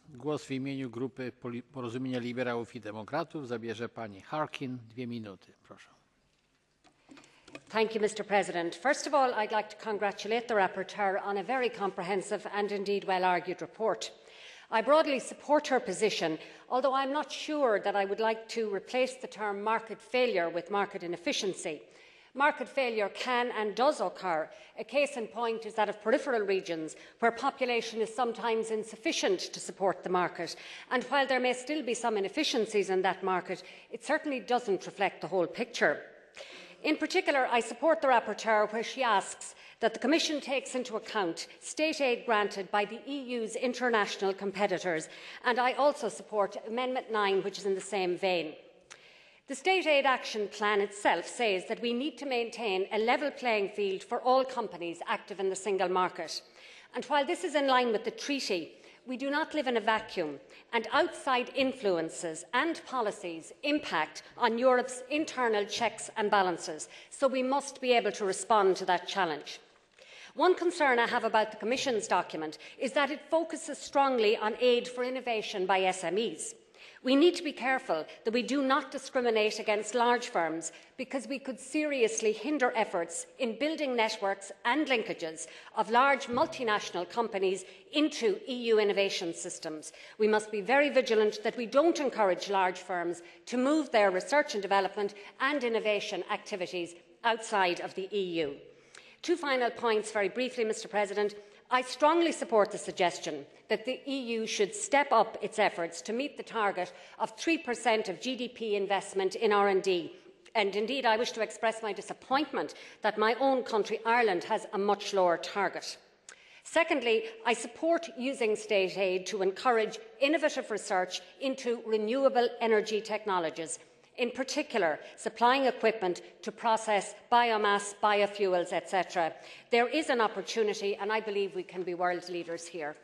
Głos w imieniu Grupy Porozumienia Liberałów i Demokratów zabierze pani Harkin. 2 minuty. Proszę. Thank you, Mr. President. First of all, I'd like to congratulate the rapporteur on a very comprehensive and indeed well-argued report. I broadly support her position, although I'm not sure that I would like to replace the term market failure with market inefficiency. Market failure can and does occur. A case in point is that of peripheral regions, where population is sometimes insufficient to support the market. And while there may still be some inefficiencies in that market, it certainly doesn't reflect the whole picture. In particular, I support the rapporteur where she asks that the Commission takes into account state aid granted by the EU's international competitors, and I also support Amendment 9, which is in the same vein. The State Aid Action Plan itself says that we need to maintain a level playing field for all companies active in the single market. And while this is in line with the Treaty, we do not live in a vacuum, and outside influences and policies impact on Europe's internal checks and balances, so we must be able to respond to that challenge. One concern I have about the Commission's document is that it focuses strongly on aid for innovation by SMEs. We need to be careful that we do not discriminate against large firms, because we could seriously hinder efforts in building networks and linkages of large multinational companies into EU innovation systems. We must be very vigilant that we don't encourage large firms to move their research and development and innovation activities outside of the EU. 2 final points very briefly, Mr. President. I strongly support the suggestion that the EU should step up its efforts to meet the target of 3% of GDP investment in R&D. And indeed, I wish to express my disappointment that my own country, Ireland, has a much lower target. Secondly, I support using state aid to encourage innovative research into renewable energy technologies, in particular supplying equipment to process biomass, biofuels, etc. There is an opportunity, and I believe we can be world leaders here.